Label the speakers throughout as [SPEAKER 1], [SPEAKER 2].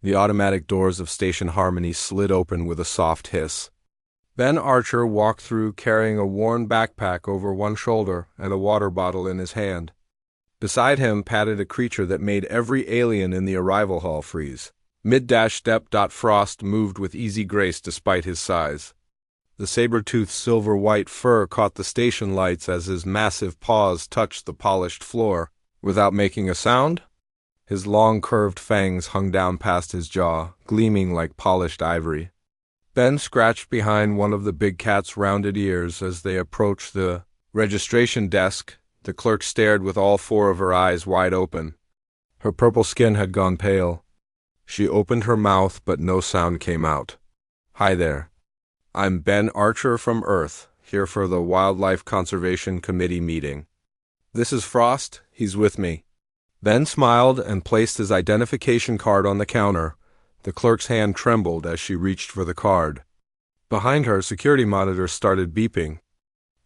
[SPEAKER 1] The automatic doors of Station Harmony slid open with a soft hiss. Ben Archer walked through carrying a worn backpack over one shoulder and a water bottle in his hand. Beside him padded a creature that made every alien in the arrival hall freeze. Mid-step. Frost moved with easy grace despite his size. The Saber-Tooths' silver-white fur caught the station lights as his massive paws touched the polished floor. Without making a sound, his long curved fangs hung down past his jaw, gleaming like polished ivory. Ben scratched behind one of the big cat's rounded ears as they approached the registration desk. The clerk stared with all four of her eyes wide open. Her purple skin had gone pale. She opened her mouth, but no sound came out. "Hi there. I'm Ben Archer from Earth, here for the Wildlife Conservation Committee meeting. This is Frost. He's with me." Ben smiled and placed his identification card on the counter. The clerk's hand trembled as she reached for the card. Behind her, security monitors started beeping.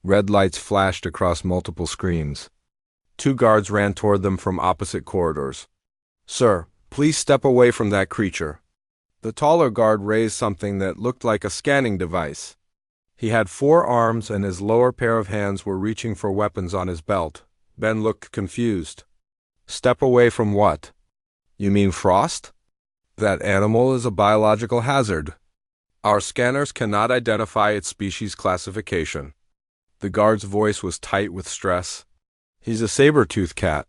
[SPEAKER 1] Red lights flashed across multiple screens. Two guards ran toward them from opposite corridors. "Sir, please step away from that creature." The taller guard raised something that looked like a scanning device. He had 4 arms and his lower pair of hands were reaching for weapons on his belt. Ben looked confused. "Step away from what? You mean Frost? That animal is a biological hazard. Our scanners cannot identify its species classification." The guard's voice was tight with stress. "He's a saber-tooth cat.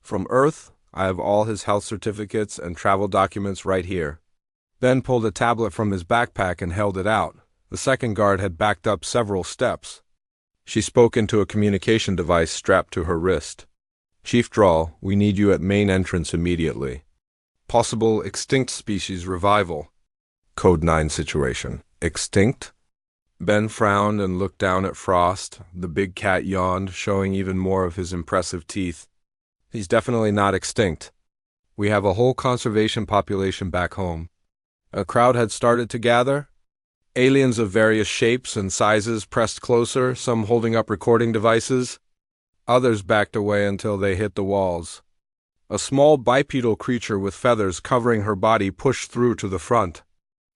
[SPEAKER 1] From Earth, I have all his health certificates and travel documents right here." Ben pulled a tablet from his backpack and held it out. The second guard had backed up several steps. She spoke into a communication device strapped to her wrist. "Chief Drawl, we need you at main entrance immediately. Possible extinct species revival. Code 9 situation. Extinct?" Ben frowned and looked down at Frost. The big cat yawned, showing even more of his impressive teeth. "He's definitely not extinct. We have a whole conservation population back home." A crowd had started to gather. Aliens of various shapes and sizes pressed closer, some holding up recording devices. Others backed away until they hit the walls. A small bipedal creature with feathers covering her body pushed through to the front.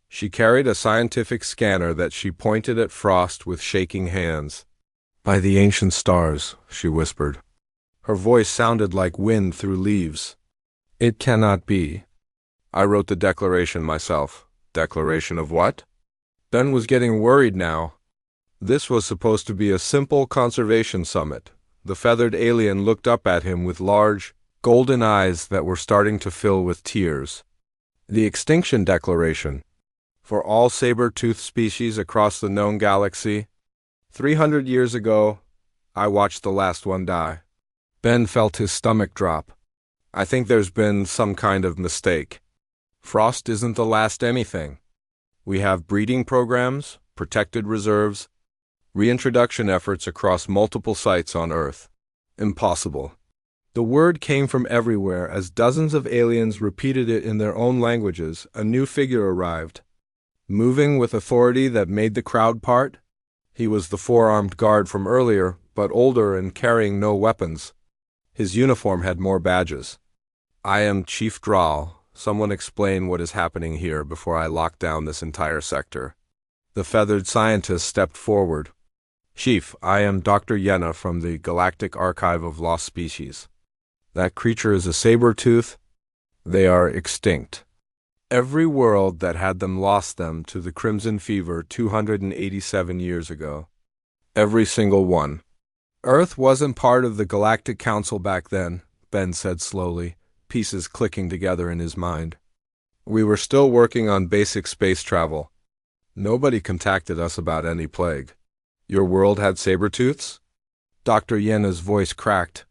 [SPEAKER 1] She carried a scientific scanner that she pointed at Frost with shaking hands. "By the ancient stars," she whispered. Her voice sounded like wind through leaves. "It cannot be. I wrote the declaration myself." "Declaration of what?" Ben was getting worried now. This was supposed to be a simple conservation summit. The feathered alien looked up at him with large, golden eyes that were starting to fill with tears. "The Extinction Declaration. For all saber-tooth species across the known galaxy. 300 years ago, I watched the last one die." Ben felt his stomach drop. "I think there's been some kind of mistake. Frost isn't the last anything. We have breeding programs, protected reserves, reintroduction efforts across multiple sites on Earth. Impossible." The word came from everywhere as dozens of aliens repeated it in their own languages. A new figure arrived. Moving with authority that made the crowd part. He was the 4-armed guard from earlier, but older and carrying no weapons. His uniform had more badges. "I am Chief Drawl. Someone explain what is happening here before I lock down this entire sector." The feathered scientist stepped forward. "Chief, I am Dr. Yenna from the Galactic Archive of Lost Species. That creature is a saber-tooth. They are extinct. Every world that had them lost them to the Crimson Fever 287 years ago. Every single one. Earth wasn't part of the Galactic Council back then," Ben said slowly, pieces clicking together in his mind. "We were still working on basic space travel. Nobody contacted us about any plague." "Your world had saber-tooths?" Dr. Yenna's voice cracked.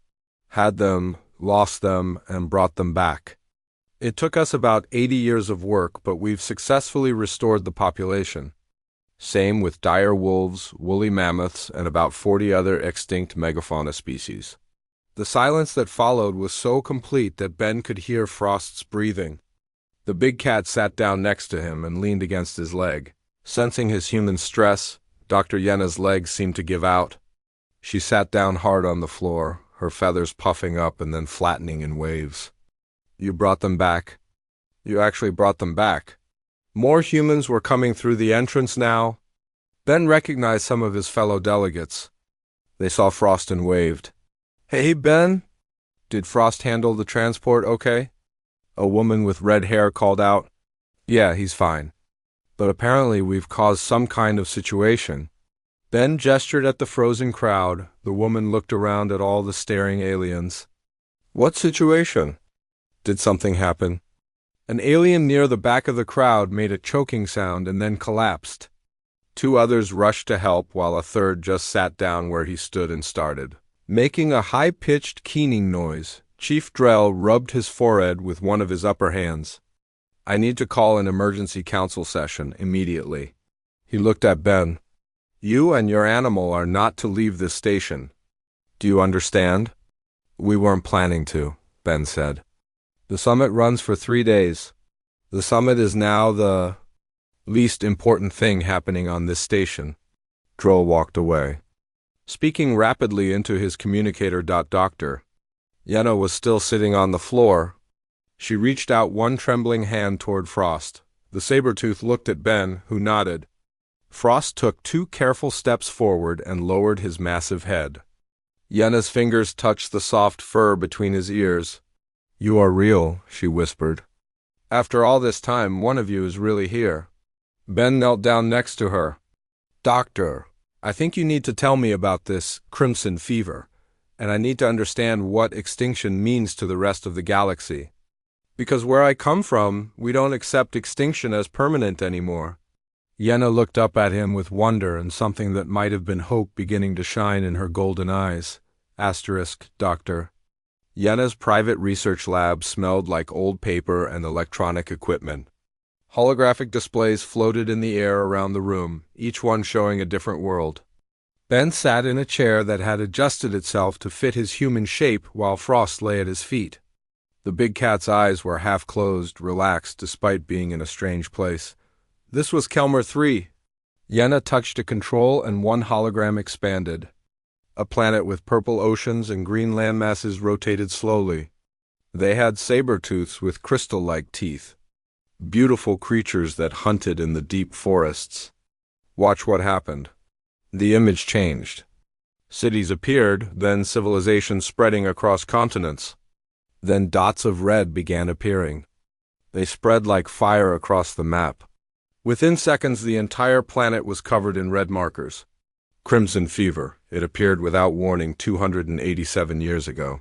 [SPEAKER 1] "Had them, lost them, and brought them back. It took us about 80 years of work, but we've successfully restored the population. Same with dire wolves, woolly mammoths, and about 40 other extinct megafauna species." The silence that followed was so complete that Ben could hear Frost's breathing. The big cat sat down next to him and leaned against his leg. Sensing his human stress, Dr. Yenna's legs seemed to give out. She sat down hard on the floor, her feathers puffing up and then flattening in waves. "You brought them back?" You actually brought them back. More humans were coming through the entrance now. Ben recognized some of his fellow delegates. They saw Frost and waved. Hey, Ben? Did Frost handle the transport okay? A woman with red hair called out. Yeah, he's fine. But apparently we've caused some kind of situation. Ben gestured at the frozen crowd. The woman looked around at all the staring aliens. What situation? Did something happen? An alien near the back of the crowd made a choking sound and then collapsed. Two others rushed to help while a third just sat down where he stood and started making a high-pitched keening noise. Chief Drell rubbed his forehead with one of his upper hands. I need to call an emergency council session immediately. He looked at Ben. You and your animal are not to leave this station. Do you understand? We weren't planning to, Ben said. The summit runs for 3 days. The summit is now the least important thing happening on this station. Droll walked away. Speaking rapidly into his communicator. Doctor. Yenna was still sitting on the floor. She reached out one trembling hand toward Frost. The Saber-Tooth looked at Ben, who nodded. Frost took 2 careful steps forward and lowered his massive head. Yenna's fingers touched the soft fur between his ears. You are real, she whispered. After all this time, one of you is really here. Ben knelt down next to her. Doctor, I think you need to tell me about this crimson fever, and I need to understand what extinction means to the rest of the galaxy. Because where I come from, we don't accept extinction as permanent anymore. Yenna looked up at him with wonder and something that might have been hope beginning to shine in her golden eyes. Doctor. Yenna's private research lab smelled like old paper and electronic equipment. Holographic displays floated in the air around the room, each one showing a different world. Ben sat in a chair that had adjusted itself to fit his human shape while Frost lay at his feet. The big cat's eyes were half closed, relaxed despite being in a strange place. This was Kelmer 3. Yenna touched a control and one hologram expanded. A planet with purple oceans and green landmasses rotated slowly. They had saber-tooths with crystal-like teeth. Beautiful creatures that hunted in the deep forests. Watch what happened. The image changed. Cities appeared, then civilization spreading across continents. Then dots of red began appearing. They spread like fire across the map. Within seconds, the entire planet was covered in red markers. Crimson fever. It appeared without warning 287 years ago.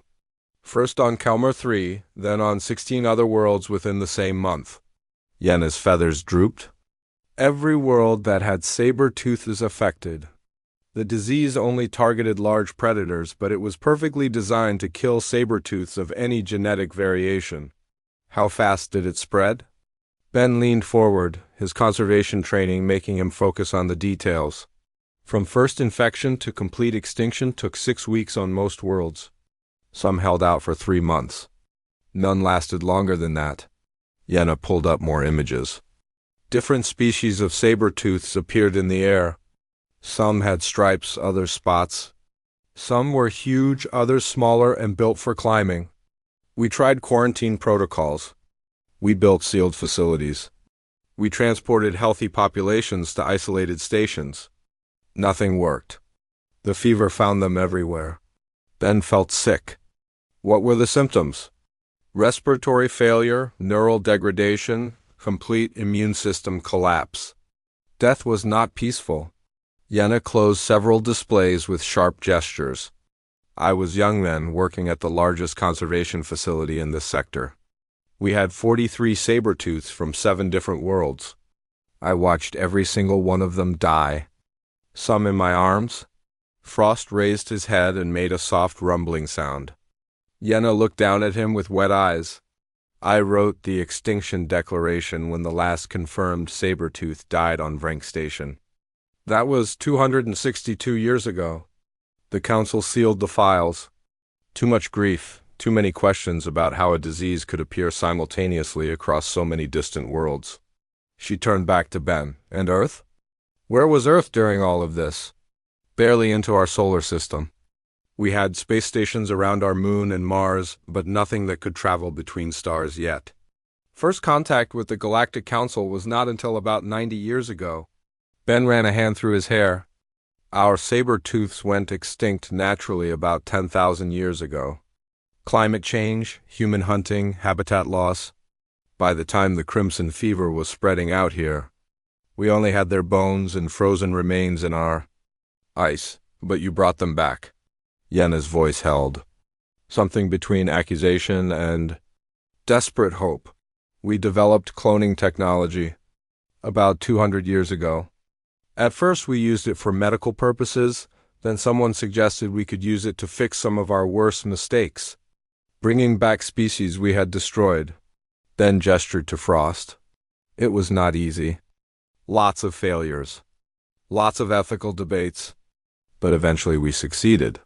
[SPEAKER 1] First on Kelmer 3, then on 16 other worlds within the same month. Yenna's feathers drooped. Every world that had saber-tooths affected. The disease only targeted large predators, but it was perfectly designed to kill saber-tooths of any genetic variation. How fast did it spread? Ben leaned forward, his conservation training making him focus on the details. From first infection to complete extinction took 6 weeks on most worlds. Some held out for 3 months. None lasted longer than that. Yenna pulled up more images. Different species of saber-tooths appeared in the air. Some had stripes, others spots. Some were huge, others smaller and built for climbing. We tried quarantine protocols. We built sealed facilities. We transported healthy populations to isolated stations. Nothing worked. The fever found them everywhere. Ben felt sick. What were the symptoms? Respiratory failure, neural degradation, complete immune system collapse. Death was not peaceful. Yenna closed several displays with sharp gestures. I was young then, working at the largest conservation facility in this sector. We had 43 saber-tooths from 7 different worlds. I watched every single one of them die. Some in my arms. Frost raised his head and made a soft rumbling sound. Yenna looked down at him with wet eyes. I wrote the Extinction Declaration when the last confirmed saber-tooth died on Vrank Station. That was 262 years ago. The council sealed the files. Too much grief, too many questions about how a disease could appear simultaneously across so many distant worlds. She turned back to Ben. And Earth? Where was Earth during all of this? Barely into our solar system. We had space stations around our moon and Mars, but nothing that could travel between stars yet. First contact with the Galactic Council was not until about 90 years ago. Ben ran a hand through his hair. Our Saber-Tooths went extinct naturally about 10,000 years ago. Climate change, human hunting, habitat loss. By the time the Crimson Fever was spreading out here, we only had their bones and frozen remains in our ice, but you brought them back. Yenna's voice held. Something between accusation and desperate hope. We developed cloning technology about 200 years ago. At first we used it for medical purposes, then someone suggested we could use it to fix some of our worst mistakes, bringing back species we had destroyed. Then gestured to Frost. It was not easy. Lots of failures. Lots of ethical debates. But eventually we succeeded.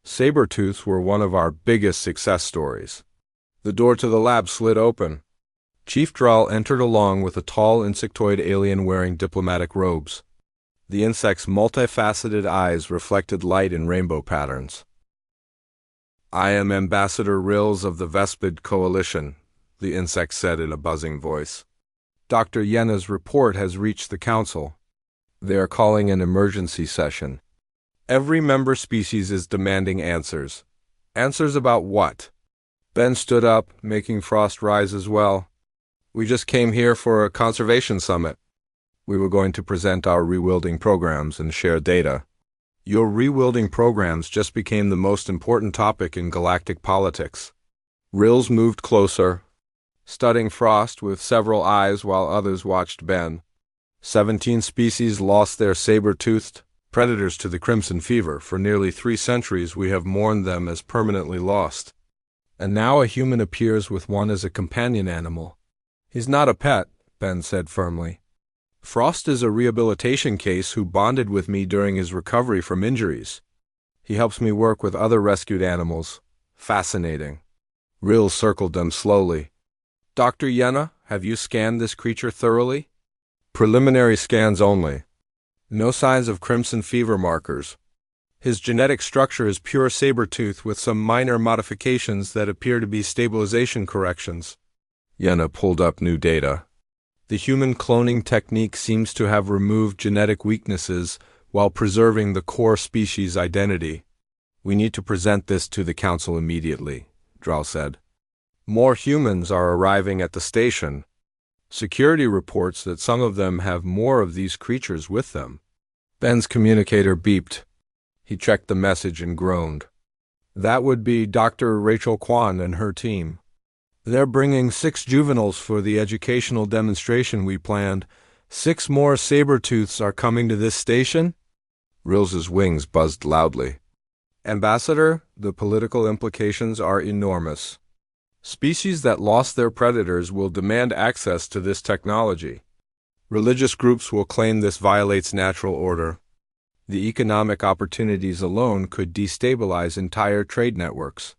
[SPEAKER 1] Saber-Tooths were one of our biggest success stories. The door to the lab slid open. Chief Drall entered along with a tall insectoid alien wearing diplomatic robes. The insect's multifaceted eyes reflected light in rainbow patterns. "I am Ambassador Rills of the Vespid Coalition," the insect said in a buzzing voice. "Dr. Yenna's report has reached the Council. They are calling an emergency session. Every member species is demanding answers. Answers about what?" Ben stood up, making Frost rise as well. "We just came here for a conservation summit. We were going to present our rewilding programs and share data. Your rewilding programs just became the most important topic in galactic politics." Rills moved closer, studying Frost with several eyes while others watched Ben. 17 species lost their saber-toothed predators to the Crimson Fever. For nearly 3 centuries we have mourned them as permanently lost. And now a human appears with one as a companion animal. "He's not a pet," Ben said firmly. "Frost is a rehabilitation case who bonded with me during his recovery from injuries. He helps me work with other rescued animals. Fascinating." Rills circled them slowly. "Dr. Yenna, have you scanned this creature thoroughly?" "Preliminary scans only. No signs of Crimson Fever markers. His genetic structure is pure saber-tooth with some minor modifications that appear to be stabilization corrections." Yenna pulled up new data. "The human cloning technique seems to have removed genetic weaknesses while preserving the core species identity. We need to present this to the Council immediately," Drall said. "More humans are arriving at the station. Security reports that some of them have more of these creatures with them." Ben's communicator beeped. He checked the message and groaned. "That would be Dr. Rachel Kwan and her team. They're bringing 6 juveniles for the educational demonstration we planned. 6 more saber-tooths are coming to this station?" Rills's wings buzzed loudly. "Ambassador, the political implications are enormous. Species that lost their predators will demand access to this technology. Religious groups will claim this violates natural order. The economic opportunities alone could destabilize entire trade networks."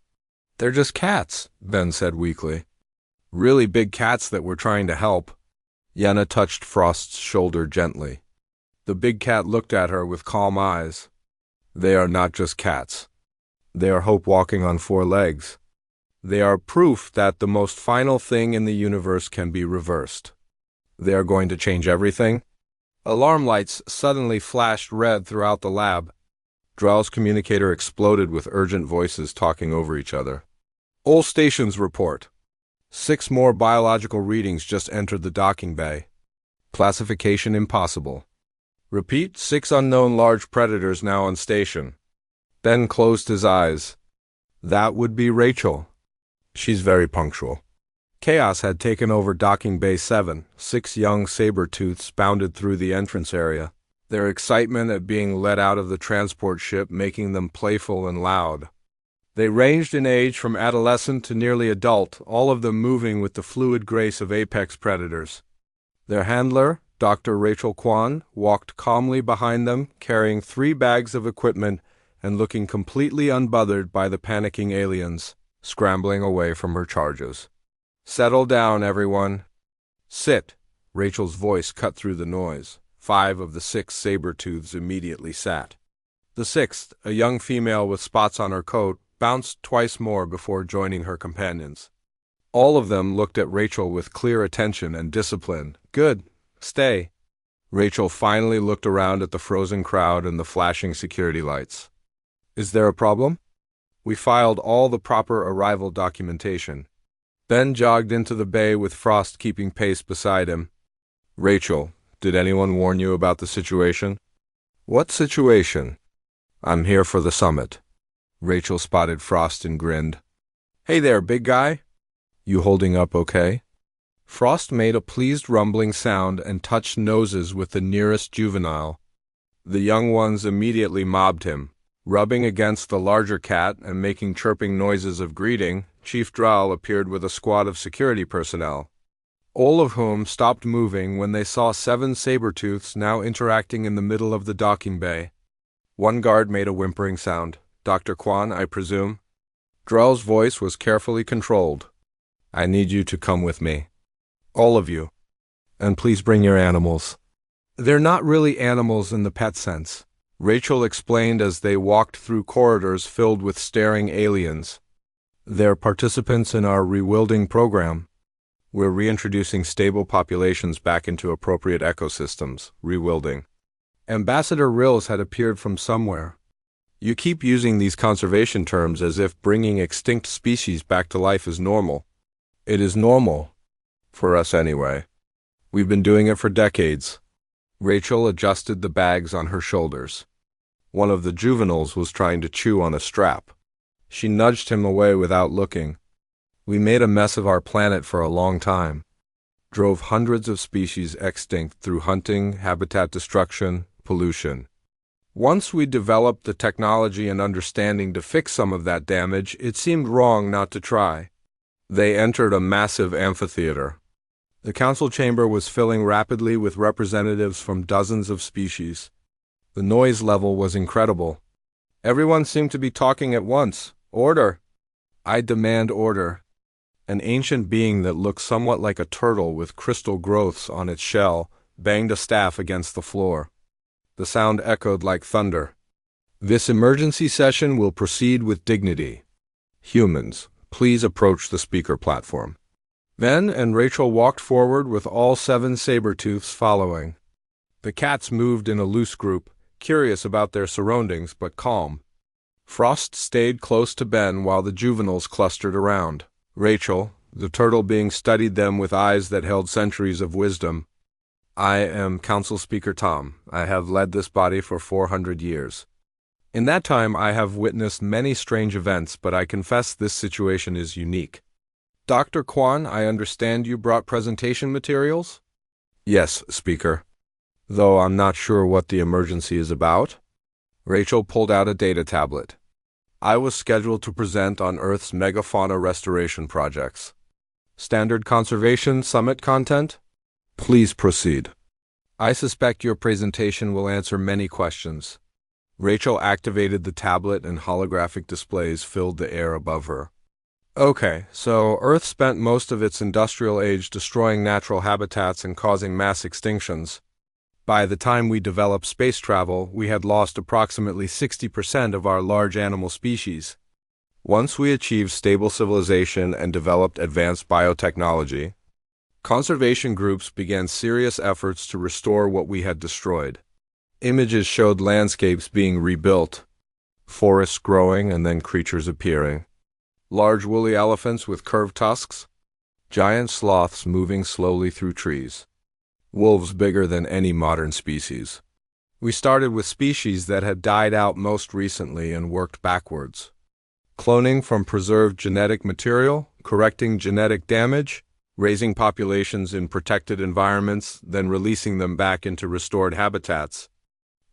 [SPEAKER 1] "They're just cats," Ben said weakly. "Really big cats that we're trying to help." Yenna touched Frost's shoulder gently. The big cat looked at her with calm eyes. "They are not just cats. They are hope walking on 4 legs. They are proof that the most final thing in the universe can be reversed. They are going to change everything." Alarm lights suddenly flashed red throughout the lab. Drall's communicator exploded with urgent voices talking over each other. "All stations report. 6 more biological readings just entered the docking bay. Classification impossible. Repeat, 6 unknown large predators now on station." Ben closed his eyes. "That would be Rachel. She's very punctual." Chaos had taken over docking bay 7. 6 young saber-tooths bounded through the entrance area, their excitement at being let out of the transport ship making them playful and loud. They ranged in age from adolescent to nearly adult, all of them moving with the fluid grace of apex predators. Their handler, Dr. Rachel Kwan, walked calmly behind them, carrying 3 bags of equipment and looking completely unbothered by the panicking aliens, scrambling away from her charges. "Settle down, everyone. Sit." Rachel's voice cut through the noise. 5 of the 6 saber-tooths immediately sat. The 6th, a young female with spots on her coat, bounced twice more before joining her companions. All of them looked at Rachel with clear attention and discipline. Good. Stay. Rachel finally looked around at the frozen crowd and the flashing security lights. Is there a problem? We filed all the proper arrival documentation. Ben jogged into the bay with Frost keeping pace beside him. Rachel, did anyone warn you about the situation? What situation? I'm here for the summit. Rachel spotted Frost and grinned. Hey there, big guy. You holding up okay? Frost made a pleased rumbling sound and touched noses with the nearest juvenile. The young ones immediately mobbed him. Rubbing against the larger cat and making chirping noises of greeting, Chief Drowl appeared with a squad of security personnel, all of whom stopped moving when they saw 7 Saber-Tooths now interacting in the middle of the docking bay. One guard made a whimpering sound. Dr. Quan, I presume? Drell's voice was carefully controlled. I need you to come with me. All of you. And please bring your animals. They're not really animals in the pet sense, Rachel explained as they walked through corridors filled with staring aliens. They're participants in our rewilding program. We're reintroducing stable populations back into appropriate ecosystems, rewilding. Ambassador Rills had appeared from somewhere. You keep using these conservation terms as if bringing extinct species back to life is normal. It is normal. For us anyway. We've been doing it for decades. Rachel adjusted the bags on her shoulders. One of the juveniles was trying to chew on a strap. She nudged him away without looking. We made a mess of our planet for a long time. Drove hundreds of species extinct through hunting, habitat destruction, pollution. Once we developed the technology and understanding to fix some of that damage, it seemed wrong not to try. They entered a massive amphitheater. The council chamber was filling rapidly with representatives from dozens of species. The noise level was incredible. Everyone seemed to be talking at once. Order! I demand order. An ancient being that looked somewhat like a turtle with crystal growths on its shell banged a staff against the floor. The sound echoed like thunder. This emergency session will proceed with dignity. Humans, please approach the speaker platform. Ben and Rachel walked forward with all 7 Saber-Tooths following. The cats moved in a loose group, curious about their surroundings but calm. Frost stayed close to Ben while the juveniles clustered around. Rachel, the turtle being, studied them with eyes that held centuries of wisdom. I am Council Speaker Tom. I have led this body for 400 years. In that time I have witnessed many strange events, but I confess this situation is unique. Dr. Quan, I understand you brought presentation materials? Yes, Speaker. Though I'm not sure what the emergency is about. Rachel pulled out a data tablet. I was scheduled to present on Earth's megafauna restoration projects. Standard Conservation Summit content? Please proceed. I suspect your presentation will answer many questions. Rachel activated the tablet and holographic displays filled the air above her. Okay, so Earth spent most of its industrial age destroying natural habitats and causing mass extinctions. By the time we developed space travel, we had lost approximately 60% of our large animal species. Once we achieved stable civilization and developed advanced biotechnology, conservation groups began serious efforts to restore what we had destroyed. Images showed landscapes being rebuilt, forests growing and then creatures appearing. Large woolly elephants with curved tusks, giant sloths moving slowly through trees, wolves bigger than any modern species. We started with species that had died out most recently and worked backwards. Cloning from preserved genetic material, correcting genetic damage, raising populations in protected environments, then releasing them back into restored habitats.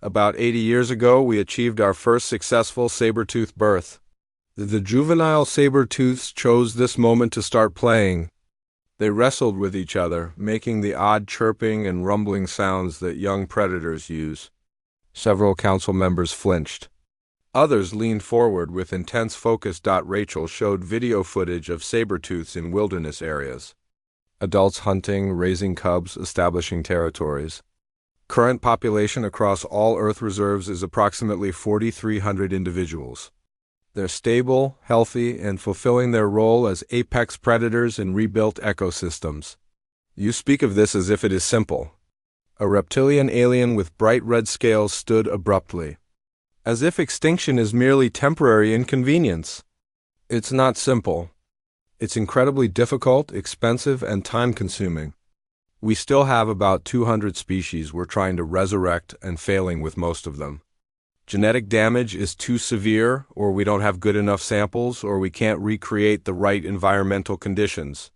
[SPEAKER 1] About 80 years ago, we achieved our first successful saber-tooth birth. The juvenile saber-tooths chose this moment to start playing. They wrestled with each other, making the odd chirping and rumbling sounds that young predators use. Several council members flinched. Others leaned forward with intense focus. Rachel showed video footage of saber-tooths in wilderness areas. Adults hunting, raising cubs, establishing territories. Current population across all Earth reserves is approximately 4,300 individuals. They're stable, healthy, and fulfilling their role as apex predators in rebuilt ecosystems. You speak of this as if it is simple. A reptilian alien with bright red scales stood abruptly. As if extinction is merely temporary inconvenience. It's not simple. It's incredibly difficult, expensive, and time-consuming. We still have about 200 species we're trying to resurrect and failing with most of them. Genetic damage is too severe, or we don't have good enough samples, or we can't recreate the right environmental conditions.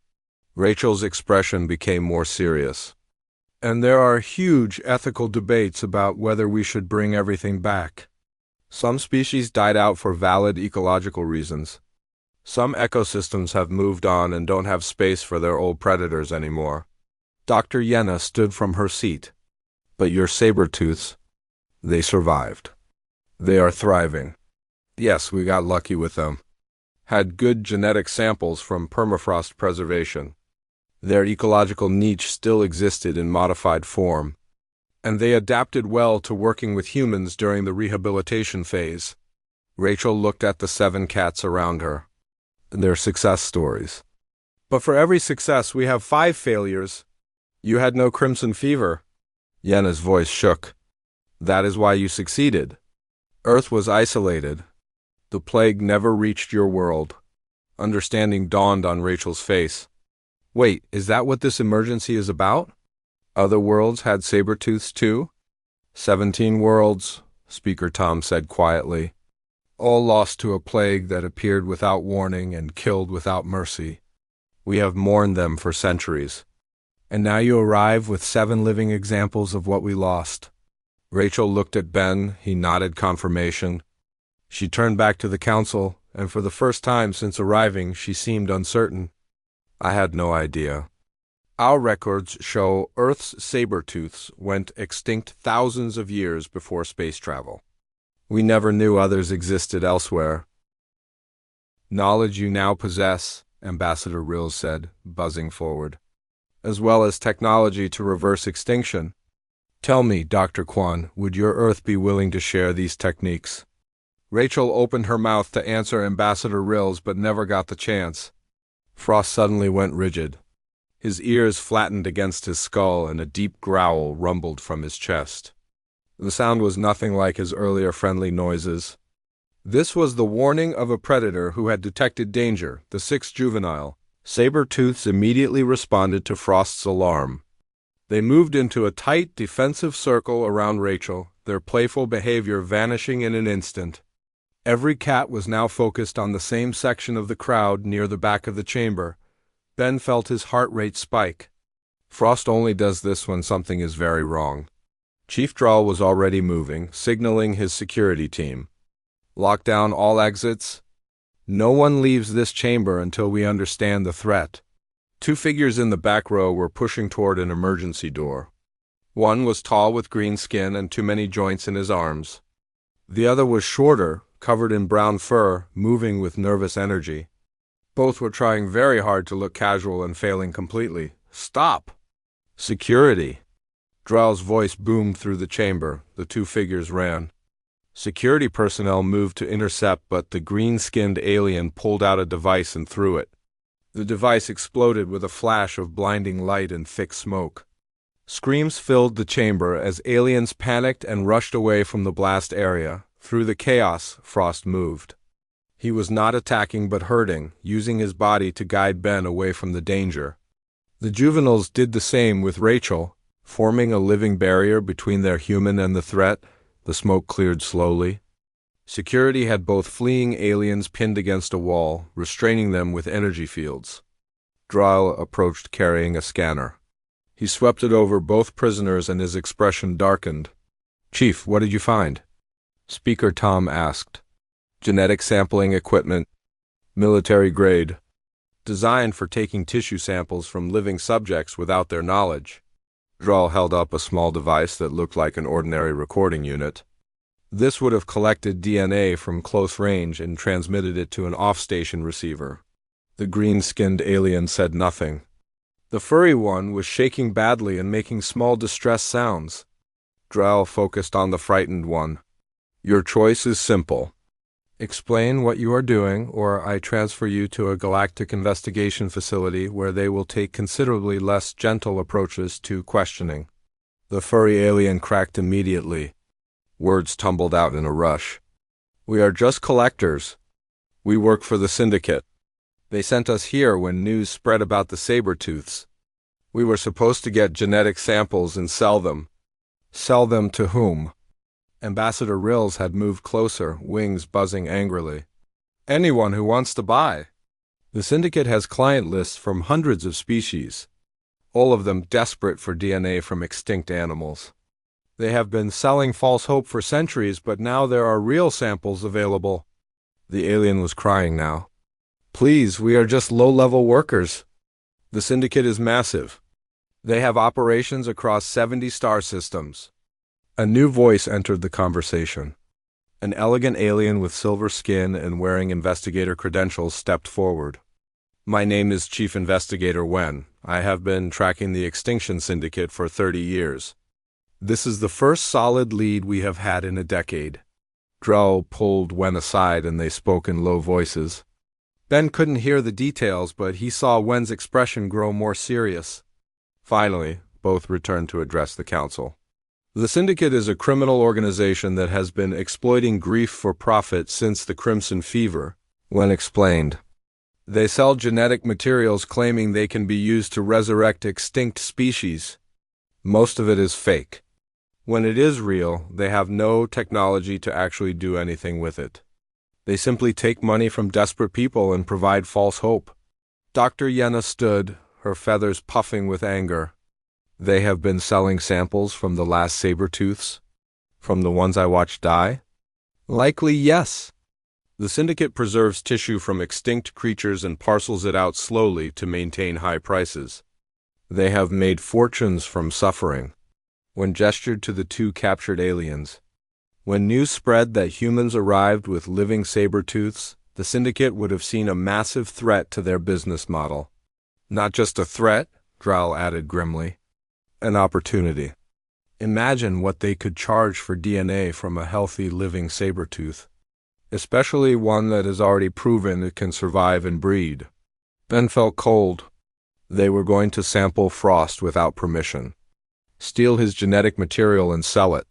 [SPEAKER 1] Rachel's expression became more serious. And there are huge ethical debates about whether we should bring everything back. Some species died out for valid ecological reasons. Some ecosystems have moved on and don't have space for their old predators anymore. Dr. Yenna stood from her seat. But your Saber-Tooths, they survived. They are thriving. Yes, we got lucky with them. Had good genetic samples from permafrost preservation. Their ecological niche still existed in modified form, and they adapted well to working with humans during the rehabilitation phase. Rachel looked at the 7 cats around her. They're success stories. But for every success, we have 5 failures. You had no crimson fever. Yenna's voice shook. That is why you succeeded. Earth was isolated. The plague never reached your world. Understanding dawned on Rachel's face. Wait, is that what this emergency is about? Other worlds had Saber-Tooths too? 17 worlds, Speaker Tom said quietly. All lost to a plague that appeared without warning and killed without mercy. We have mourned them for centuries. And now you arrive with 7 living examples of what we lost. Rachel looked at Ben, he nodded confirmation. She turned back to the council, and for the first time since arriving, she seemed uncertain. I had no idea. Our records show Earth's Saber-Tooths went extinct thousands of years before space travel. We never knew others existed elsewhere. Knowledge you now possess, Ambassador Rills said, buzzing forward, as well as technology to reverse extinction. Tell me, Dr. Kwan, would your Earth be willing to share these techniques? Rachel opened her mouth to answer Ambassador Rills but never got the chance. Frost suddenly went rigid. His ears flattened against his skull and a deep growl rumbled from his chest. The sound was nothing like his earlier friendly noises. This was the warning of a predator who had detected danger, the 6th juvenile. Saber-Tooths immediately responded to Frost's alarm. They moved into a tight, defensive circle around Rachel, their playful behavior vanishing in an instant. Every cat was now focused on the same section of the crowd near the back of the chamber. Ben felt his heart rate spike. Frost only does this when something is very wrong. Chief Drawl was already moving, signaling his security team. Lock down all exits. No one leaves this chamber until we understand the threat. 2 figures in the back row were pushing toward an emergency door. One was tall with green skin and too many joints in his arms. The other was shorter, covered in brown fur, moving with nervous energy. Both were trying very hard to look casual and failing completely. Stop! Security! Drow's voice boomed through the chamber. The 2 figures ran. Security personnel moved to intercept, but the green-skinned alien pulled out a device and threw it. The device exploded with a flash of blinding light and thick smoke. Screams filled the chamber as aliens panicked and rushed away from the blast area. Through the chaos, Frost moved. He was not attacking but hurting, using his body to guide Ben away from the danger. The juveniles did the same with Rachel, forming a living barrier between their human and the threat. The smoke cleared slowly. Security had both fleeing aliens pinned against a wall, restraining them with energy fields. Dryle approached carrying a scanner. He swept it over both prisoners and his expression darkened. Chief, what did you find? Speaker Tom asked. Genetic sampling equipment. Military grade. Designed for taking tissue samples from living subjects without their knowledge. Dryle held up a small device that looked like an ordinary recording unit. This would have collected DNA from close range and transmitted it to an off-station receiver. The green-skinned alien said nothing. The furry one was shaking badly and making small distress sounds. Dryle focused on the frightened one. Your choice is simple. Explain what you are doing, or I transfer you to a galactic investigation facility where they will take considerably less gentle approaches to questioning. The furry alien cracked immediately. Words tumbled out in a rush. We are just collectors. We work for the Syndicate. They sent us here when news spread about the Saber-Tooths. We were supposed to get genetic samples and sell them. Sell them to whom? Ambassador Rills had moved closer, wings buzzing angrily. Anyone who wants to buy. The Syndicate has client lists from hundreds of species, all of them desperate for DNA from extinct animals. They have been selling false hope for centuries, but now there are real samples available. The alien was crying now. Please, we are just low-level workers. The Syndicate is massive. They have operations across 70 star systems. A new voice entered the conversation. An elegant alien with silver skin and wearing investigator credentials stepped forward. My name is Chief Investigator Wen. I have been tracking the Extinction Syndicate for 30 years. This is the first solid lead we have had in a decade. Drell pulled Wen aside and they spoke in low voices. Ben couldn't hear the details, but he saw Wen's expression grow more serious. Finally, both returned to address the council. The Syndicate is a criminal organization that has been exploiting grief for profit since the Crimson Fever, Wen explained. They sell genetic materials claiming they can be used to resurrect extinct species. Most of it is fake. When it is real, they have no technology to actually do anything with it. They simply take money from desperate people and provide false hope. Dr. Yenna stood, her feathers puffing with anger. They have been selling samples from the last Saber-Tooths? From the ones I watched die? Likely yes. The Syndicate preserves tissue from extinct creatures and parcels it out slowly to maintain high prices. They have made fortunes from suffering. Wen gestured to the two captured aliens. When news spread that humans arrived with living Saber-Tooths, the Syndicate would have seen a massive threat to their business model. Not just a threat, Drell added grimly. An opportunity. Imagine what they could charge for DNA from a healthy living Saber-Tooth, especially one that has already proven it can survive and breed. Ben felt cold. They were going to sample Frost without permission. Steal his genetic material and sell it.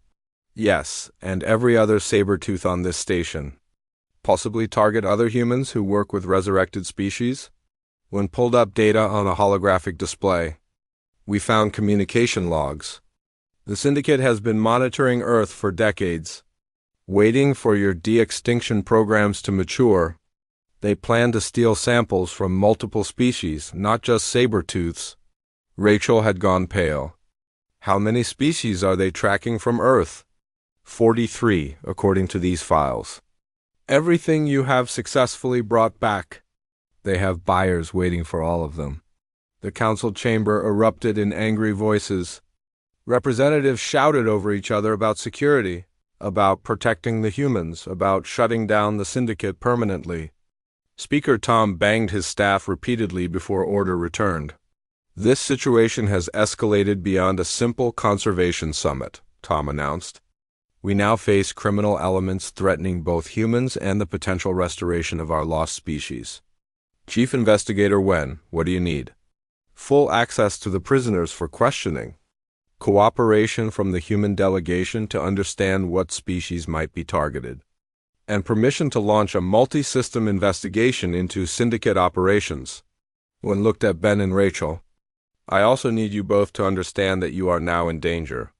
[SPEAKER 1] Yes, and every other Saber-Tooth on this station. Possibly target other humans who work with resurrected species? When pulled up data on a holographic display, we found communication logs. The Syndicate has been monitoring Earth for decades. Waiting for your de-extinction programs to mature, they plan to steal samples from multiple species, not just Saber-Tooths. Rachel had gone pale. How many species are they tracking from Earth? 43, according to these files. Everything you have successfully brought back. They have buyers waiting for all of them. The council chamber erupted in angry voices. Representatives shouted over each other about security, about protecting the humans, about shutting down the Syndicate permanently. Speaker Tom banged his staff repeatedly before order returned. This situation has escalated beyond a simple conservation summit, Tom announced. We now face criminal elements threatening both humans and the potential restoration of our lost species. Chief Investigator Wen, what do you need? Full access to the prisoners for questioning. Cooperation from the human delegation to understand what species might be targeted. And permission to launch a multi-system investigation into Syndicate operations. Wen looked at Ben and Rachel. I also need you both to understand that you are now in danger.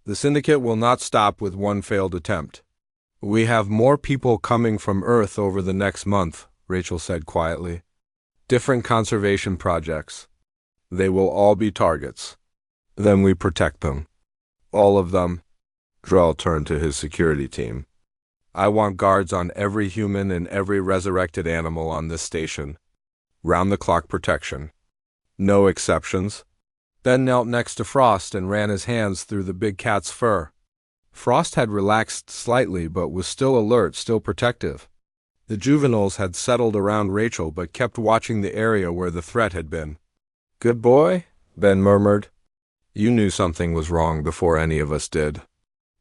[SPEAKER 1] The Syndicate will not stop with one failed attempt. We have more people coming from Earth over the next month, Rachel said quietly. Different conservation projects. They will all be targets. Then we protect them. All of them. Drell turned to his security team. I want guards on every human and every resurrected animal on this station. Round-the-clock protection. No exceptions. Ben knelt next to Frost and ran his hands through the big cat's fur. Frost had relaxed slightly but was still alert, still protective. The juveniles had settled around Rachel but kept watching the area where the threat had been. Good boy, Ben murmured. You knew something was wrong before any of us did.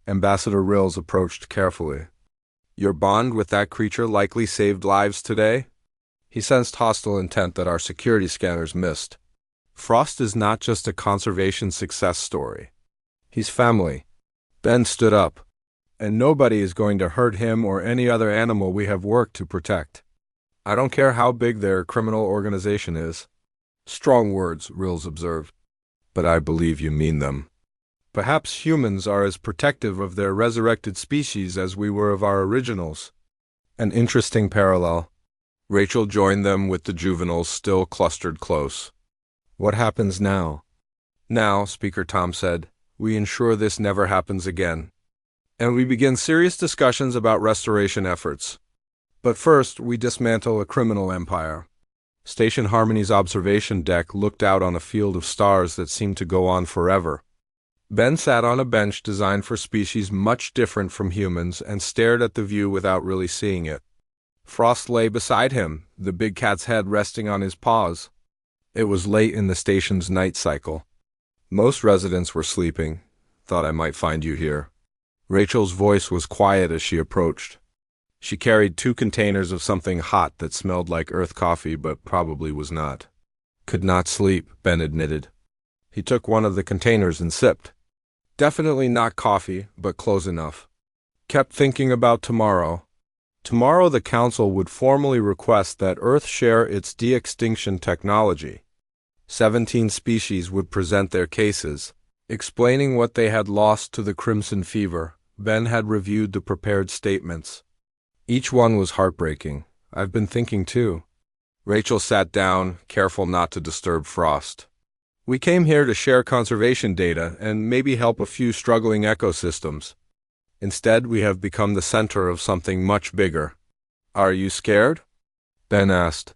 [SPEAKER 1] Ambassador Rills approached carefully. Your bond with that creature likely saved lives today? He sensed hostile intent that our security scanners missed. Frost is not just a conservation success story. He's family. Ben stood up. And nobody is going to hurt him or any other animal we have worked to protect. I don't care how big their criminal organization is. Strong words, Rills observed. But I believe you mean them. Perhaps humans are as protective of their resurrected species as we were of our originals. An interesting parallel. Rachel joined them with the juveniles still clustered close. What happens now? Now, Speaker Tom said, we ensure this never happens again. And we begin serious discussions about restoration efforts. But first, we dismantle a criminal empire. Station Harmony's observation deck looked out on a field of stars that seemed to go on forever. Ben sat on a bench designed for species much different from humans and stared at the view without really seeing it. Frost lay beside him, the big cat's head resting on his paws. It was late in the station's night cycle. Most residents were sleeping. Thought I might find you here. Rachel's voice was quiet as she approached. She carried 2 containers of something hot that smelled like earth coffee but probably was not. Could not sleep, Ben admitted. He took one of the containers and sipped. Definitely not coffee, but close enough. Kept thinking about tomorrow. Tomorrow the Council would formally request that Earth share its de-extinction technology. 17 species would present their cases, explaining what they had lost to the Crimson Fever. Ben had reviewed the prepared statements. Each one was heartbreaking. I've been thinking too. Rachel sat down, careful not to disturb Frost. We came here to share conservation data and maybe help a few struggling ecosystems. Instead, we have become the center of something much bigger. Are you scared? Ben asked.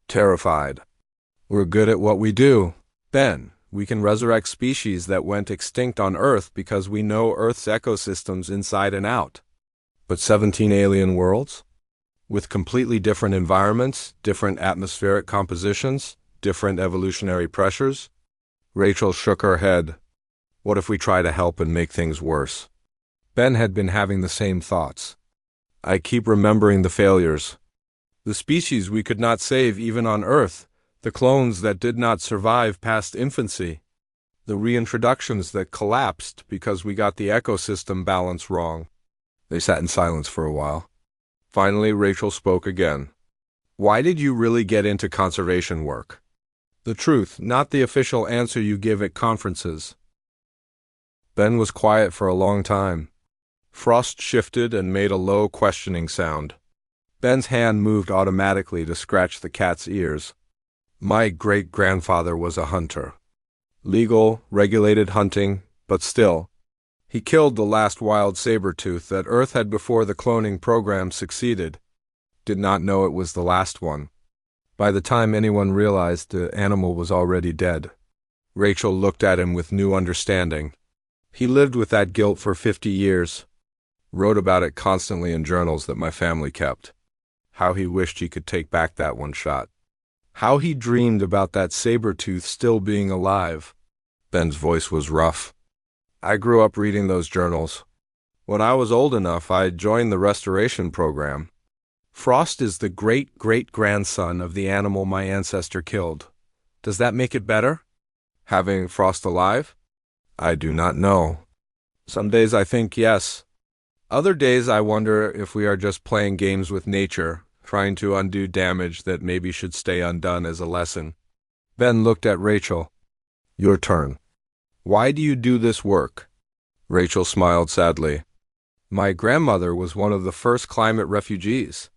[SPEAKER 1] Terrified. We're good at what we do. Ben, we can resurrect species that went extinct on Earth because we know Earth's ecosystems inside and out. But 17 alien worlds? With completely different environments, different atmospheric compositions, different evolutionary pressures? Rachel shook her head. What if we try to help and make things worse? Ben had been having the same thoughts. I keep remembering the failures. The species we could not save even on Earth, the clones that did not survive past infancy, the reintroductions that collapsed because we got the ecosystem balance wrong. They sat in silence for a while. Finally, Rachel spoke again. Why did you really get into conservation work? The truth, not the official answer you give at conferences. Ben was quiet for a long time. Frost shifted and made a low questioning sound. Ben's hand moved automatically to scratch the cat's ears. My great-grandfather was a hunter. Legal, regulated hunting, but still. He killed the last wild saber-tooth that Earth had before the cloning program succeeded. Did not know it was the last one. By the time anyone realized, the animal was already dead. Rachel looked at him with new understanding. He lived with that guilt for 50 years. Wrote about it constantly in journals that my family kept. How he wished he could take back that one shot. How he dreamed about that saber-tooth still being alive. Ben's voice was rough. I grew up reading those journals. When I was old enough, I joined the restoration program. Frost is the great-great-grandson of the animal my ancestor killed. Does that make it better? Having Frost alive? I do not know. Some days I think yes. Other days I wonder if we are just playing games with nature, trying to undo damage that maybe should stay undone as a lesson. Ben looked at Rachel. Your turn. Why do you do this work? Rachel smiled sadly. My grandmother was one of the first climate refugees.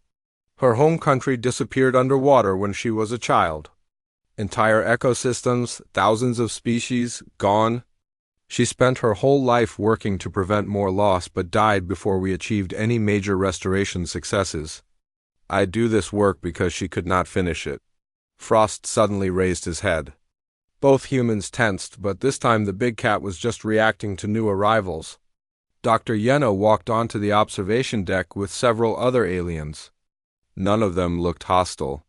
[SPEAKER 1] Her home country disappeared underwater when she was a child. Entire ecosystems, thousands of species, gone. She spent her whole life working to prevent more loss but died before we achieved any major restoration successes. I do this work because she could not finish it. Frost suddenly raised his head. Both humans tensed, but this time the big cat was just reacting to new arrivals. Dr. Yenna walked onto the observation deck with several other aliens. None of them looked hostile.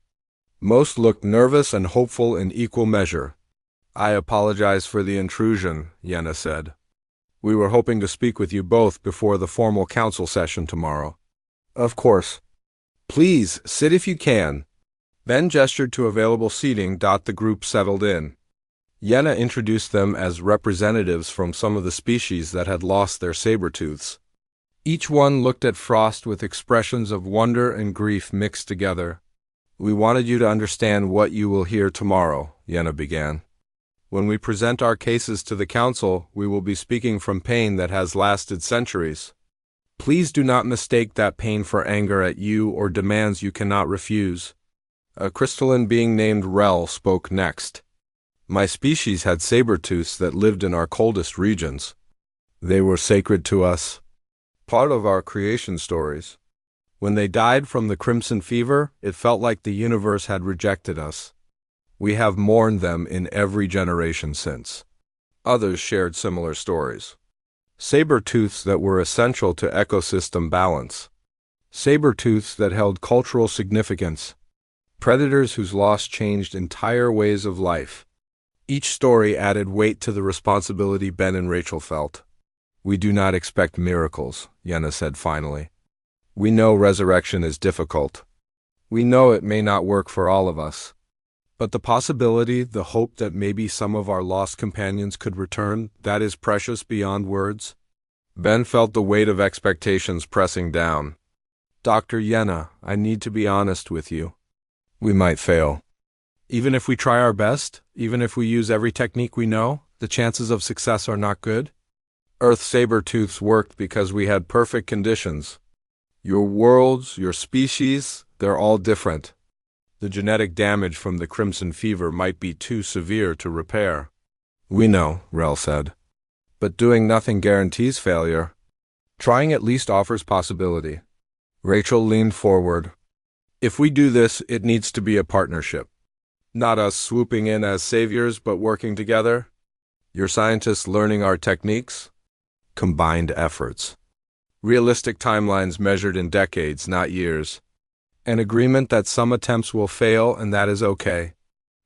[SPEAKER 1] Most looked nervous and hopeful in equal measure. I apologize for the intrusion, Yenna said. We were hoping to speak with you both before the formal council session tomorrow. Of course. Please, sit if you can. Ben gestured to available seating. The group settled in. Yenna introduced them as representatives from some of the species that had lost their saber-tooths. Each one looked at Frost with expressions of wonder and grief mixed together. We wanted you to understand what you will hear tomorrow, Yenna began. When we present our cases to the council, we will be speaking from pain that has lasted centuries. Please do not mistake that pain for anger at you or demands you cannot refuse. A crystalline being named Rel spoke next. My species had saber-tooths that lived in our coldest regions. They were sacred to us, part of our creation stories. When they died from the crimson fever, it felt like the universe had rejected us. We have mourned them in every generation since. Others shared similar stories. Saber-tooths that were essential to ecosystem balance. Saber-tooths that held cultural significance. Predators whose loss changed entire ways of life. Each story added weight to the responsibility Ben and Rachel felt. We do not expect miracles, Yenna said finally. We know resurrection is difficult. We know it may not work for all of us. But the possibility, the hope that maybe some of our lost companions could return, that is precious beyond words. Ben felt the weight of expectations pressing down. Dr. Yenna, I need to be honest with you. We might fail. Even if we try our best, even if we use every technique we know, the chances of success are not good. Earth saber-tooths worked because we had perfect conditions. Your worlds, your species, they're all different. The genetic damage from the crimson fever might be too severe to repair. We know, Rel said. But doing nothing guarantees failure. Trying at least offers possibility. Rachel leaned forward. If we do this, it needs to be a partnership. Not us swooping in as saviors, but working together. Your scientists learning our techniques. Combined efforts. Realistic timelines measured in decades, not years. An agreement that some attempts will fail and that is okay.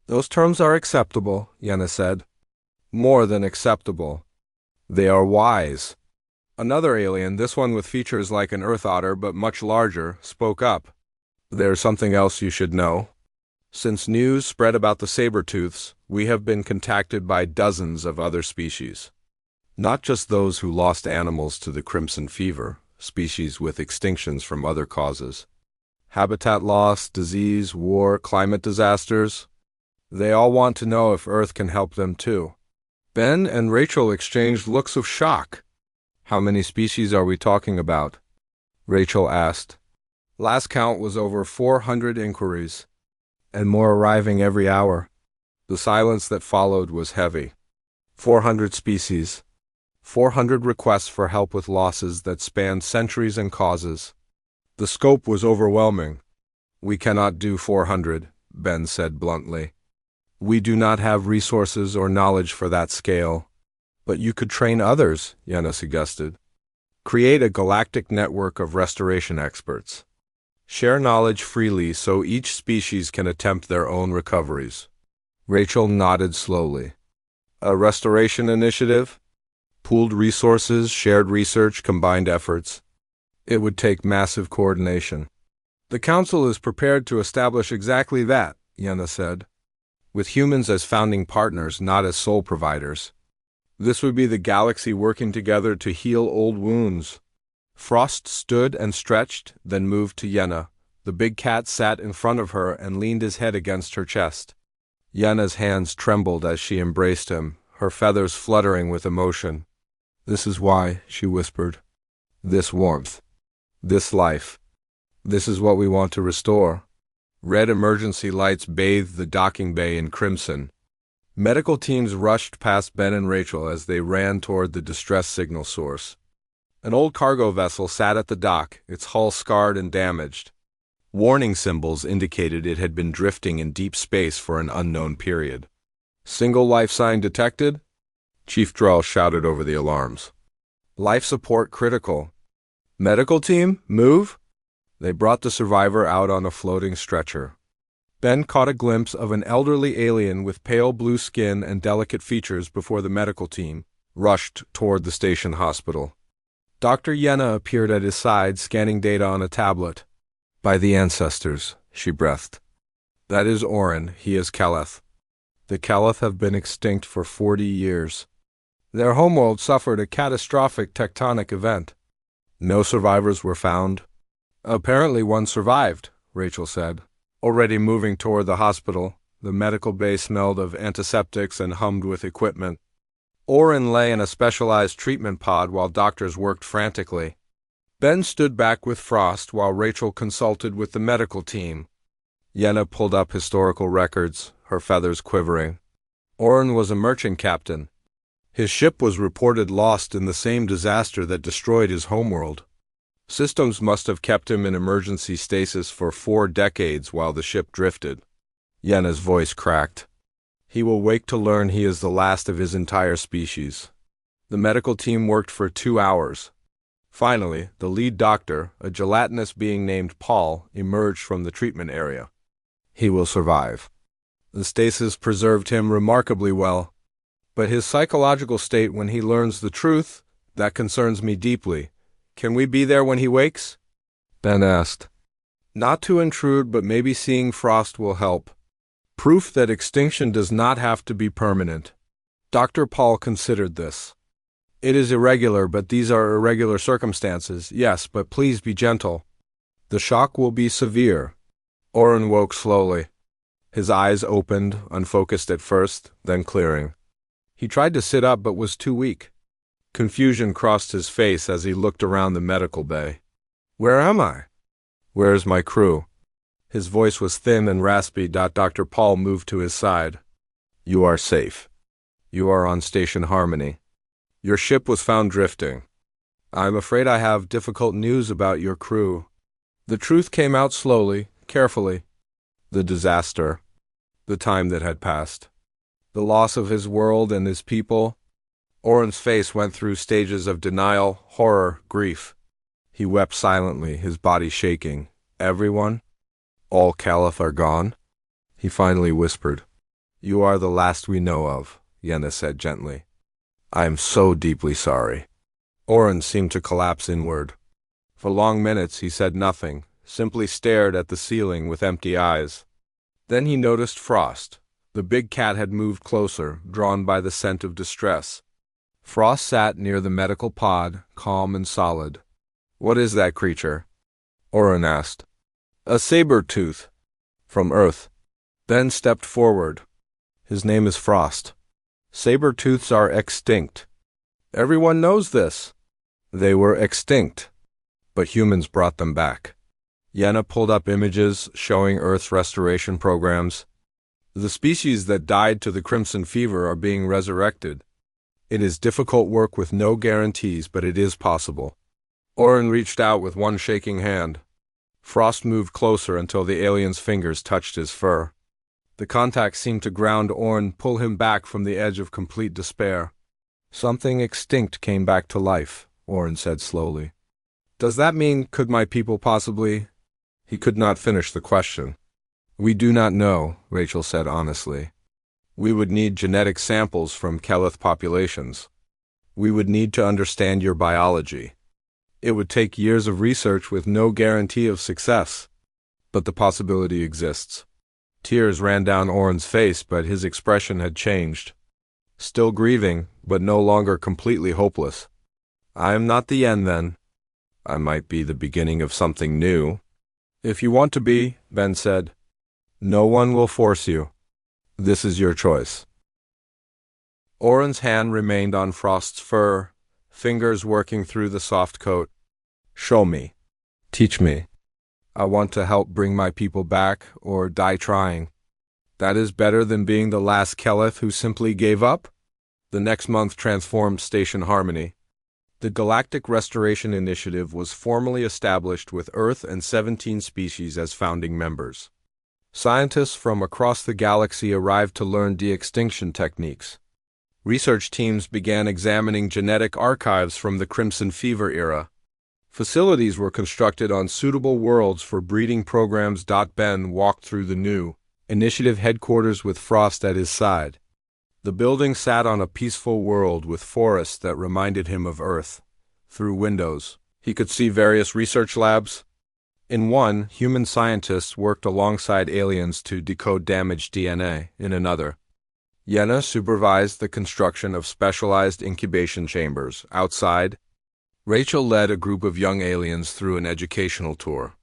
[SPEAKER 1] Those terms are acceptable, Yenna said. More than acceptable. They are wise. Another alien, this one with features like an earth otter but much larger, spoke up. There's something else you should know. Since news spread about the saber-tooths, we have been contacted by dozens of other species. Not just those who lost animals to the crimson fever, species with extinctions from other causes. Habitat loss, disease, war, climate disasters. They all want to know if Earth can help them too. Ben and Rachel exchanged looks of shock. How many species are we talking about? Rachel asked. Last count was over 400 inquiries. And more arriving every hour. The silence that followed was heavy. 400 species. 400 requests for help with losses that spanned centuries and causes. The scope was overwhelming. We cannot do 400, Ben said bluntly. We do not have resources or knowledge for that scale. But you could train others, Yenna suggested. Create a galactic network of restoration experts. Share knowledge freely so each species can attempt their own recoveries. Rachel nodded slowly. A restoration initiative? Pooled resources, shared research, combined efforts. It would take massive coordination. The Council is prepared to establish exactly that, Yenna said. With humans as founding partners, not as sole providers. This would be the galaxy working together to heal old wounds. Frost stood and stretched, then moved to Yenna. The big cat sat in front of her and leaned his head against her chest. Yenna's hands trembled as she embraced him, her feathers fluttering with emotion. This is why, she whispered. This warmth. This life. This is what we want to restore. Red emergency lights bathed the docking bay in crimson. Medical teams rushed past Ben and Rachel as they ran toward the distress signal source. An old cargo vessel sat at the dock, its hull scarred and damaged. Warning symbols indicated it had been drifting in deep space for an unknown period. Single life sign detected? Chief Drell shouted over the alarms. Life support critical. Medical team, move! They brought the survivor out on a floating stretcher. Ben caught a glimpse of an elderly alien with pale blue skin and delicate features before the medical team rushed toward the station hospital. Dr. Yenna appeared at his side, scanning data on a tablet. By the ancestors, she breathed. That is Orin, he is Kellith. The Kellith have been extinct for 40 years. Their homeworld suffered a catastrophic tectonic event. No survivors were found. Apparently one survived, Rachel said. Already moving toward the hospital, the medical bay smelled of antiseptics and hummed with equipment. Orin lay in a specialized treatment pod while doctors worked frantically. Ben stood back with Frost while Rachel consulted with the medical team. Yenna pulled up historical records, her feathers quivering. Orin was a merchant captain. His ship was reported lost in the same disaster that destroyed his homeworld. Systems must have kept him in emergency stasis for 4 decades while the ship drifted. Yenna's voice cracked. He will wake to learn he is the last of his entire species. The medical team worked for 2 hours. Finally, the lead doctor, a gelatinous being named Paul, emerged from the treatment area. He will survive. The stasis preserved him remarkably well. But his psychological state when he learns the truth, that concerns me deeply. Can we be there when he wakes? Ben asked. Not to intrude, but maybe seeing Frost will help. Proof that extinction does not have to be permanent. Dr. Paul considered this. It is irregular, but these are irregular circumstances. Yes, but please be gentle. The shock will be severe. Orin woke slowly. His eyes opened, unfocused at first, then clearing. He tried to sit up but was too weak. Confusion crossed his face as he looked around the medical bay. Where am I? Where's my crew? His voice was thin and raspy. Dr. Paul moved to his side. You are safe. You are on Station Harmony. Your ship was found drifting. I'm afraid I have difficult news about your crew. The truth came out slowly, carefully. The disaster. The time that had passed. The loss of his world and his people. Orin's face went through stages of denial, horror, grief. He wept silently, his body shaking. Everyone? All Kellith are gone? He finally whispered. You are the last we know of, Yenna said gently. I am so deeply sorry. Orin seemed to collapse inward. For long minutes he said nothing, simply stared at the ceiling with empty eyes. Then he noticed Frost. The big cat had moved closer, drawn by the scent of distress. Frost sat near the medical pod, calm and solid. What is that creature? Orin asked. A Saber-Tooth. From Earth. Ben stepped forward. His name is Frost. Saber-Tooths are extinct. Everyone knows this. They were extinct. But humans brought them back. Yenna pulled up images showing Earth's restoration programs. The species that died to the Crimson Fever are being resurrected. It is difficult work with no guarantees, but it is possible. Orin reached out with one shaking hand. Frost moved closer until the alien's fingers touched his fur. The contact seemed to ground Orin, pull him back from the edge of complete despair. Something extinct came back to life, Orin said slowly. Does that mean, could my people possibly? He could not finish the question. We do not know, Rachel said honestly. We would need genetic samples from Kellith populations. We would need to understand your biology. It would take years of research with no guarantee of success. But the possibility exists. Tears ran down Orin's face, but his expression had changed. Still grieving, but no longer completely hopeless. I am not the end, then. I might be the beginning of something new. If you want to be, Ben said. No one will force you. This is your choice. Orin's hand remained on Frost's fur, fingers working through the soft coat. Show me. Teach me. I want to help bring my people back, or die trying. That is better than being the last Kellith who simply gave up? The next month transformed Station Harmony. The Galactic Restoration Initiative was formally established with Earth and 17 species as founding members. Scientists from across the galaxy arrived to learn de-extinction techniques. Research teams began examining genetic archives from the Crimson Fever era. Facilities were constructed on suitable worlds for breeding programs. Ben walked through the new initiative headquarters with Frost at his side. The building sat on a peaceful world with forests that reminded him of Earth. Through windows, he could see various research labs. In one, human scientists worked alongside aliens to decode damaged DNA. In another, Yenna supervised the construction of specialized incubation chambers. Outside, Rachel led a group of young aliens through an educational tour.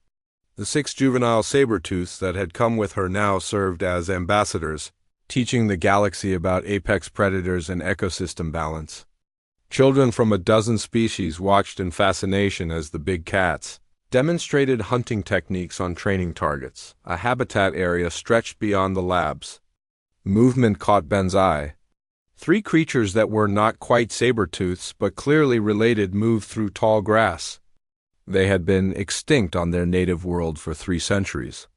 [SPEAKER 1] The 6 juvenile Saber-Tooths that had come with her now served as ambassadors, teaching the galaxy about apex predators and ecosystem balance. Children from a dozen species watched in fascination as the big cats demonstrated hunting techniques on training targets. A habitat area stretched beyond the labs. Movement caught Ben's eye. 3 creatures that were not quite saber-tooths but clearly related moved through tall grass. They had been extinct on their native world for 3 centuries.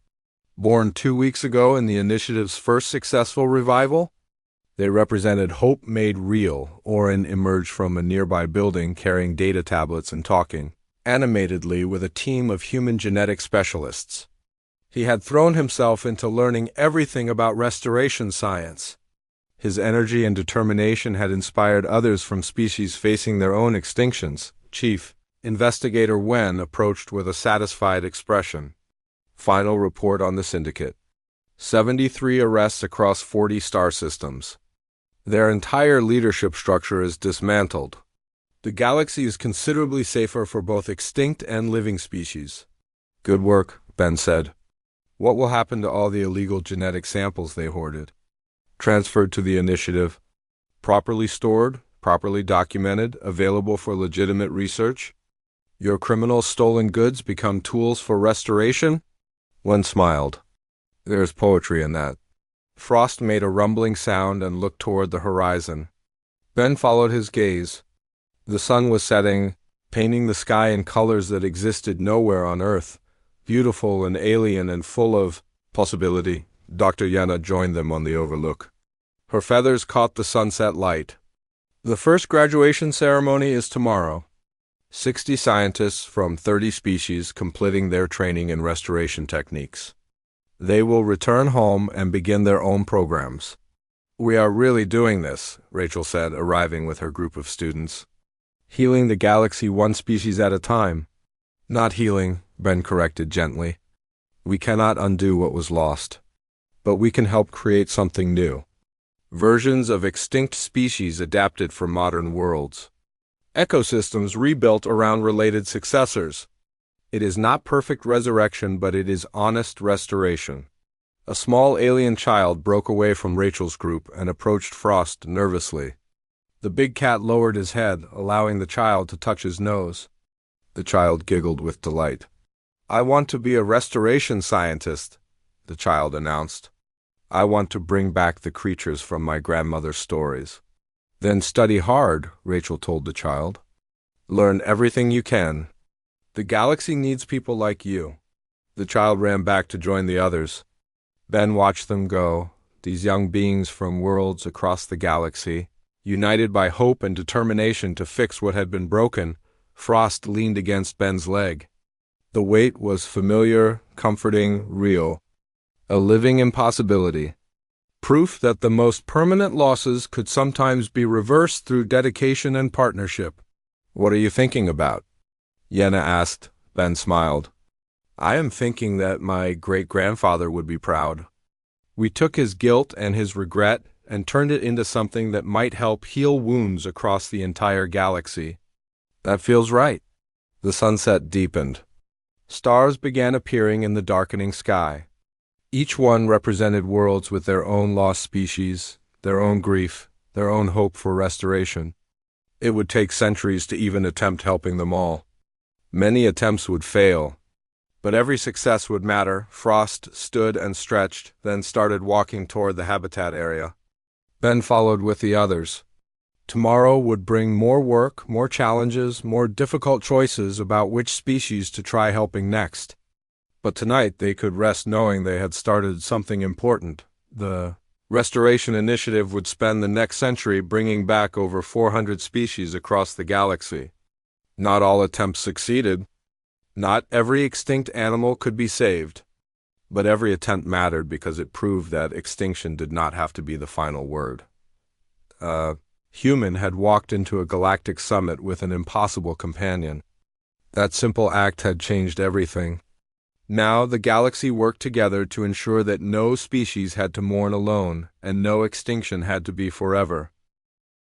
[SPEAKER 1] Born 2 weeks ago in the initiative's first successful revival, they represented hope made real. Orin emerged from a nearby building carrying data tablets and talking animatedly with a team of human genetic specialists. He had thrown himself into learning everything about restoration science. His energy and determination had inspired others from species facing their own extinctions. Chief Investigator Wen approached with a satisfied expression. Final report on the Syndicate. 73 arrests across 40 star systems. Their entire leadership structure is dismantled. The galaxy is considerably safer for both extinct and living species. Good work, Ben said. What will happen to all the illegal genetic samples they hoarded? Transferred to the initiative. Properly stored, properly documented, available for legitimate research. Your criminal stolen goods become tools for restoration? Wen smiled. There's poetry in that. Frost made a rumbling sound and looked toward the horizon. Ben followed his gaze. The sun was setting, painting the sky in colors that existed nowhere on Earth, beautiful and alien and full of possibility. Dr. Yenna joined them on the overlook. Her feathers caught the sunset light. The first graduation ceremony is tomorrow. 60 scientists from 30 species completing their training in restoration techniques. They will return home and begin their own programs. We are really doing this, Rachel said, arriving with her group of students. Healing the galaxy one species at a time. Not healing, Ben corrected gently. We cannot undo what was lost. But we can help create something new. Versions of extinct species adapted for modern worlds. Ecosystems rebuilt around related successors. It is not perfect resurrection, but it is honest restoration. A small alien child broke away from Rachel's group and approached Frost nervously. The big cat lowered his head, allowing the child to touch his nose. The child giggled with delight. I want to be a restoration scientist, the child announced. I want to bring back the creatures from my grandmother's stories. Then study hard, Rachel told the child. Learn everything you can. The galaxy needs people like you. The child ran back to join the others. Ben watched them go, these young beings from worlds across the galaxy, united by hope and determination to fix what had been broken. Frost leaned against Ben's leg. The weight was familiar, comforting, real. A living impossibility. Proof that the most permanent losses could sometimes be reversed through dedication and partnership. What are you thinking about? Yenna asked. Ben smiled. I am thinking that my great-grandfather would be proud. We took his guilt and his regret and turned it into something that might help heal wounds across the entire galaxy. That feels right. The sunset deepened. Stars began appearing in the darkening sky. Each one represented worlds with their own lost species, their own grief, their own hope for restoration. It would take centuries to even attempt helping them all. Many attempts would fail, but every success would matter. Frost stood and stretched, then started walking toward the habitat area. Ben followed with the others. Tomorrow would bring more work, more challenges, more difficult choices about which species to try helping next. But tonight they could rest knowing they had started something important. The Restoration Initiative would spend the next century bringing back over 400 species across the galaxy. Not all attempts succeeded. Not every extinct animal could be saved. But every attempt mattered because it proved that extinction did not have to be the final word. Human had walked into a galactic summit with an impossible companion. That simple act had changed everything. Now the galaxy worked together to ensure that no species had to mourn alone, and no extinction had to be forever.